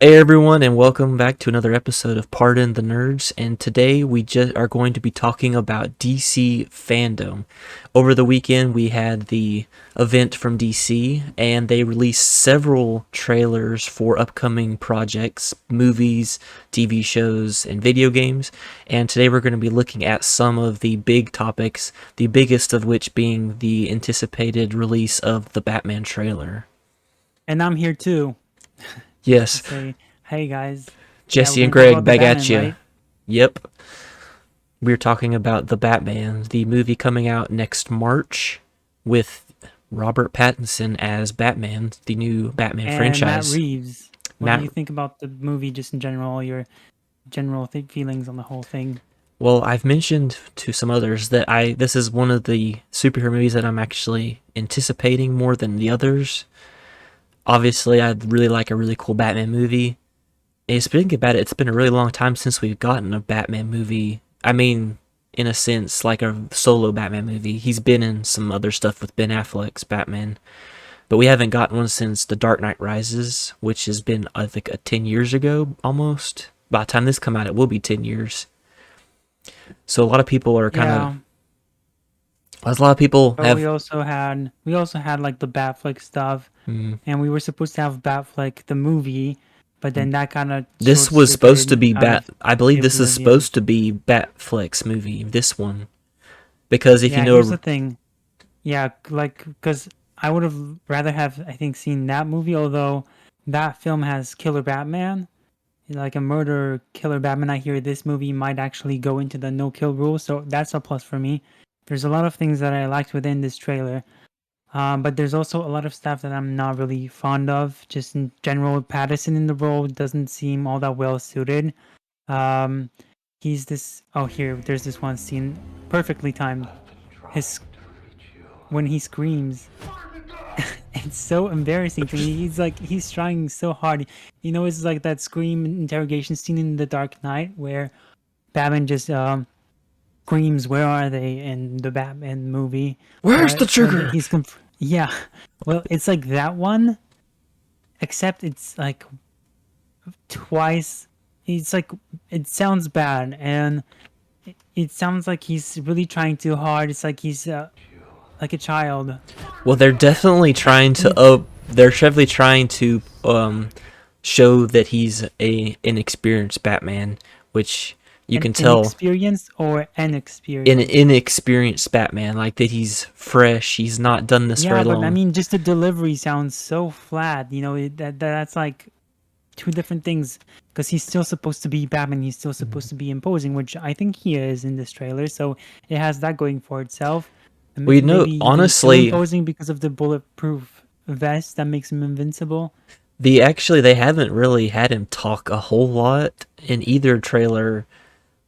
Hey everyone, and welcome back to another episode of Pardon the Nerds. And today we just are going to be talking about DC Fandome. Over the weekend, we had the event from DC, and they released several trailers for upcoming projects, movies, TV shows, and video games. And today we're going to be looking at some of the big topics, the biggest of which being the anticipated release of the Batman trailer. And I'm here too to Yes, say, hey guys, yeah, we're Jesse and gonna talk Greg, about the back at Batman, you. right? Yep. We're talking about The Batman, the movie coming out next March with Robert Pattinson as Batman, the new Batman And Matt franchise. Reeves. What do Matt, you think about the movie, just in general? Your general feelings on the whole thing? well, I've mentioned to some others that this is one of the superhero movies that I'm actually anticipating more than the others. Obviously, I'd really like a really cool Batman movie. It's thinking about it, it's been a really long time since we've gotten a Batman movie. I mean, in a sense, like a solo Batman movie. He's been in some other stuff with Ben Affleck's Batman, but we haven't gotten one since The Dark Knight Rises, which has been, I think, 10 years ago almost. By the time this come out, it will be 10 years. So a lot of people are kind of, Yeah, as a lot of people but we have, also had we also had like the Batfleck stuff, mm, and we were supposed to have Batfleck the movie, but then that kind of this short was supposed to circuited be out of I believe the this is oblivion. supposed to be Batfleck's movie, this one. Because if you Yeah, here's know, the thing. Yeah, like because I would have rather have I think seen that movie, although that film has Killer Batman, like a murder killer Batman. I hear this movie might actually go into the no kill rule, so that's a plus for me. There's a lot of things that I liked within this trailer, but there's also a lot of stuff that I'm not really fond of. Just in general, Patterson in the role doesn't seem all that well suited. Um, he's this. Oh, here, there's this one scene perfectly timed. His when he screams. It's so embarrassing to me. He's trying so hard. You know, it's like that scream interrogation scene in The Dark Knight where Batman just screams, "Where are they?" in the Batman movie. where's the When trigger? yeah, well, it's like that one, except it's like twice. It's like it sounds bad, and it sounds like he's really trying too hard. It's like he's like a child. Well, they're definitely trying to He's show that he's a inexperienced Batman, which you an can tell inexperienced or an an experienced. inexperienced Batman, like that he's fresh, he's not done this very Yeah, but I long. mean, just the delivery sounds so flat. You know, that's like two different things. Because he's still supposed to be Batman, he's still supposed to be imposing, which I think he is in this trailer. So it has that going for itself. Well, you know, Maybe even too honestly, imposing because of the bulletproof vest that makes him invincible. they haven't really had him talk a whole lot in either trailer,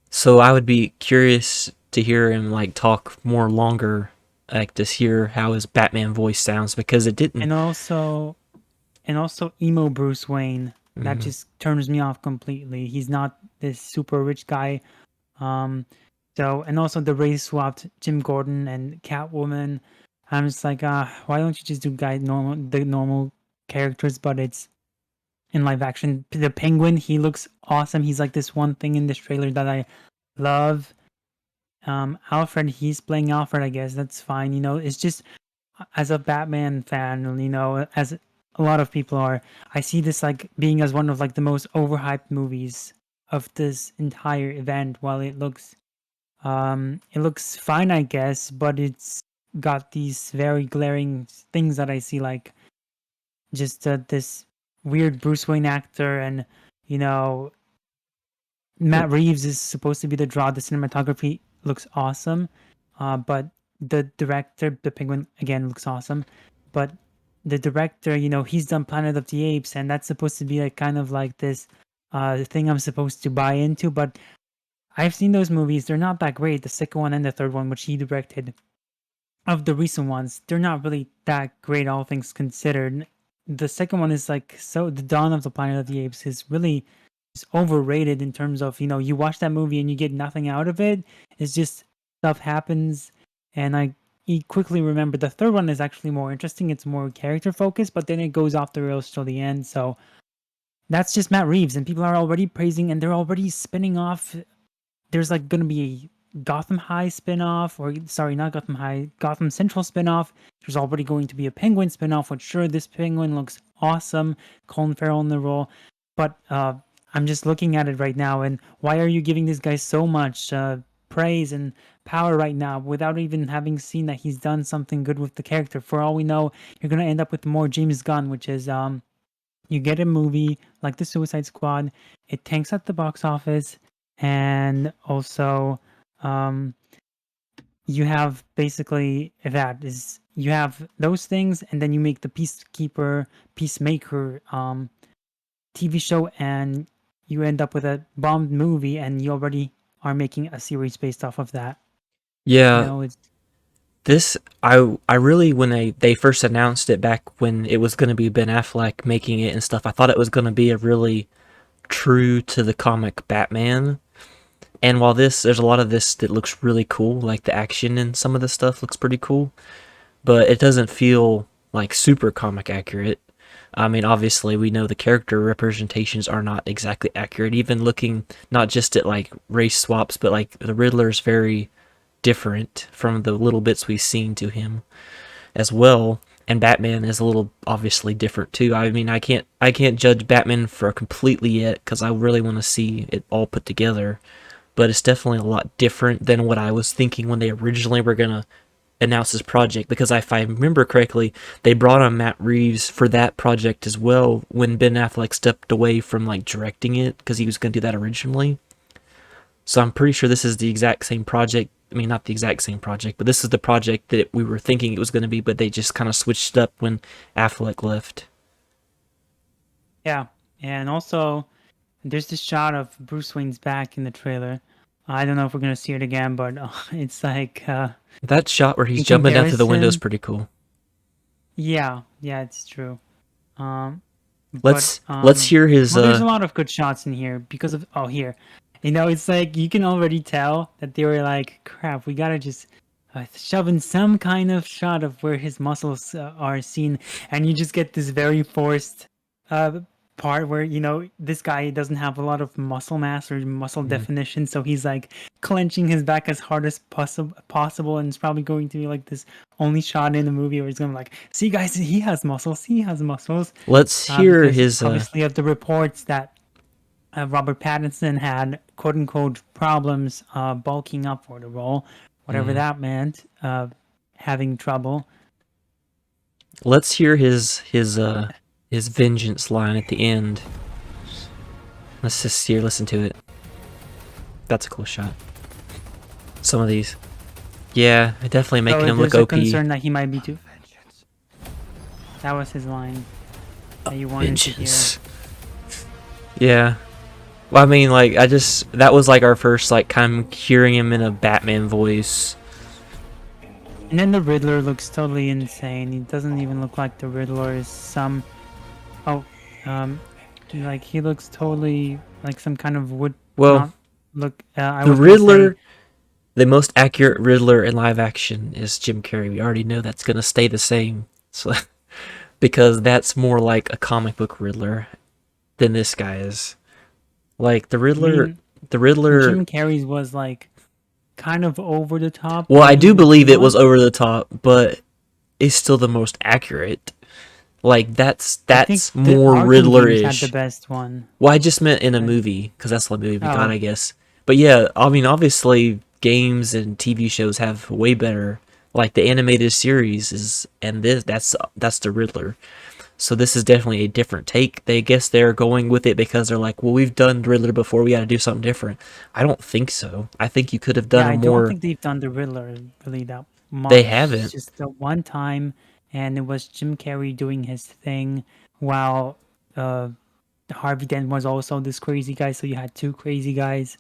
so I would be curious to hear him like talk more longer, like to hear how his Batman voice sounds because it didn't. And also, emo Bruce Wayne. That Mhm. just turns me off completely. He's not this super rich guy. Um, and also the race swapped Jim Gordon and Catwoman. I'm just like, why don't you just do the normal characters? But it's in live action. The Penguin, he looks awesome. He's like this one thing in this trailer that I love. Alfred, he's playing Alfred. I guess that's fine. You know, it's just as a Batman fan, you know, as a lot of people are, I see this like being as one of like the most overhyped movies of this entire event. While it looks fine, I guess, but it's got these very glaring things that I see, like just this weird Bruce Wayne actor, and you know, Matt Reeves is supposed to be the draw. The cinematography looks awesome, but the director, the Penguin, again looks awesome, but the director, you know, he's done Planet of the Apes, and that's supposed to be like kind of like this thing I'm supposed to buy into, but I've seen those movies. They're not that great. The second one and the third one, which he directed, of the recent ones, they're not really that great, all things considered. The second one is like so. The Dawn of the Planet of the Apes is really is overrated in terms of, you know, you watch that movie and you get nothing out of it. It's just stuff happens, and I you quickly remember the third one is actually more interesting. It's more character focused, but then it goes off the rails till the end. So that's just Matt Reeves, and people are already praising, and they're already spinning off. There's like going to be a Gotham High spin-off, or sorry, not Gotham High, Gotham Central spin-off. There's already going to be a Penguin spin-off, which sure, this Penguin looks awesome. Colin Farrell in the role. But I'm just looking at it right now, and why are you giving this guy so much praise and power right now without even having seen that he's done something good with the character? For all we know, you're going to end up with more James Gunn, which is you get a movie like The Suicide Squad, it tanks at the box office, and also um, you have basically that is you have those things, and then you make the Peacemaker TV show, and you end up with a bombed movie, and you already are making a series based off of that. You Yeah, know, it's this I really when they first announced it back when it was going to be Ben Affleck making it and stuff, I thought it was going to be a really true to the comic Batman. And while there's a lot of this that looks really cool, like the action and some of the stuff looks pretty cool, but it doesn't feel like super comic accurate. I mean, obviously, we know the character representations are not exactly accurate. Even looking not just at like race swaps, but like the Riddler's very different from the little bits we've seen to him as well. And Batman is a little obviously different too. I mean, I can't judge Batman for completely yet because I really want to see it all put together. But it's definitely a lot different than what I was thinking when they originally were gonna announce this project. Because if I remember correctly, they brought on Matt Reeves for that project as well when Ben Affleck stepped away from like directing it because he was gonna do that originally. So I'm pretty sure this is the exact same project. I mean, not the exact same project, but this is the project that we were thinking it was going to be, but they just kind of switched up when Affleck left. yeah, and also there's this shot of Bruce Wayne's back in the trailer. I don't know if we're gonna see it again, but it's like That shot where he's in jumping down through the window is comparison, pretty cool. yeah, it's true. Um, but Let's hear his well, there's a lot of good shots in here because of here, it's like you can already tell that they were like, crap, we gotta just shove in some kind of shot of where his muscles are seen, and you just get this very forced uh part where this guy doesn't have a lot of muscle mass or muscle Mhm. definition, so he's like clenching his back as hard as possible, and it's probably going to be like this only shot in the movie where he's gonna be like, see guys, he has muscles, Let's hear because his obviously of the reports that Robert Pattinson had quote unquote problems bulking up for the role, whatever mm, that meant, having trouble. let's hear his vengeance line at the end. Let's just hear listen to it. That's a cool shot. Some of these. Yeah, definitely making So him look there's a OP. concern that he might be too. That was his line that you wanted to hear. Vengeance. Yeah. Well, I mean, like, that was like our first, like, kind of hearing him in a Batman voice. And then the Riddler looks totally insane. He doesn't even look like the Riddler is some. Oh, um, like he looks totally like some kind of would Well, not look. I the was gonna say, Riddler, the most accurate Riddler in live action is Jim Carrey. We already know that's gonna stay the same. So, because that's more like a comic book Riddler than this guy is. Like, I mean, the Riddler, Jim Carrey's was like kind of over the top well, when I he do was believe it was young. over the top, but it's still the most accurate. Like, I think that's the more Arkham games had the Riddler-ish. best one. Well, I just meant in a Uh, movie because that's the movie we got, Oh, I guess. But yeah, I mean, obviously, games and TV shows have way better. Like the animated series is, and that's the Riddler. So this is definitely a different take. They guess they're going with it because they're like, well, we've done Riddler before. We got to do something different. I don't think so. I think you could have done yeah, a I don't more. think they've done the Riddler really that They much. It's haven't. just the one time, and it was Jim Carrey doing his thing, while uh, Harvey Dent was also this crazy guy. So you had two crazy guys,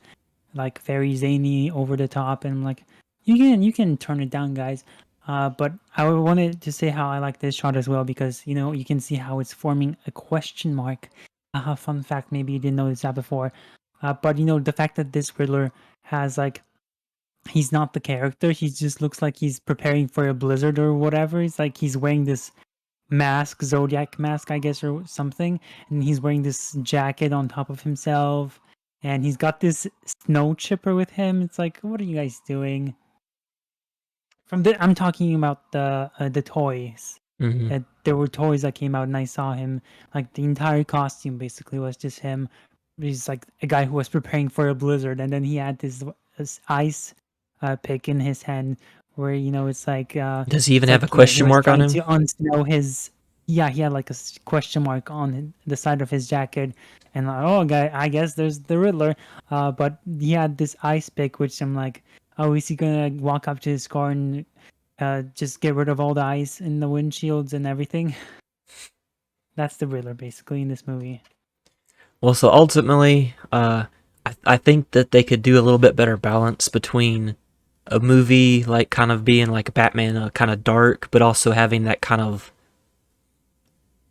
like very zany, over the top, and I'm like, you can turn it down, guys. But I wanted to say how I like this shot as well because you can see how it's forming a question mark. Fun fact, maybe you didn't notice that before. But the fact that this Riddler has like he's not the character. He just looks like he's preparing for a blizzard or whatever. It's like he's wearing this mask, Zodiac mask, I guess, or something, and he's wearing this jacket on top of himself, and he's got this snow chipper with him. It's like, what are you guys doing? I'm talking about the toys. Hmm. There were toys that came out, and I saw him. Like the entire costume basically was just him. He's like a guy who was preparing for a blizzard, and then he had this ice pick in his hand, where it's like Does he even it's have a like he question was mark on trying him? to unsnow his. Yeah, he had like a question mark on the side of his jacket, and like, oh, guy, I guess there's the Riddler. But he had this ice pick, which I'm like, oh, is he gonna walk up to his car and just get rid of all the ice in the windshields and everything? That's the Riddler basically in this movie. Well, so ultimately, I think that they could do a little bit better balance between a movie like kind of being like Batman, kind of dark, but also having that kind of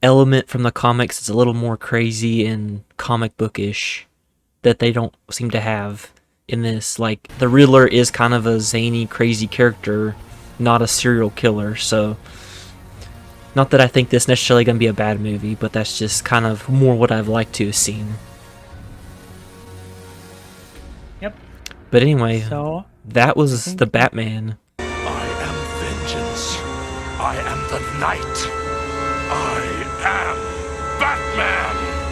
element from the comics that's a little more crazy and comic bookish that they don't seem to have in this. Like the Riddler is kind of a zany, crazy character, not a serial killer. So, not that I think this necessarily going to be a bad movie, but that's just kind of more what I've liked to have seen. Yep. But anyway, So that I was the think Batman. I am vengeance. I am the night. I am Batman.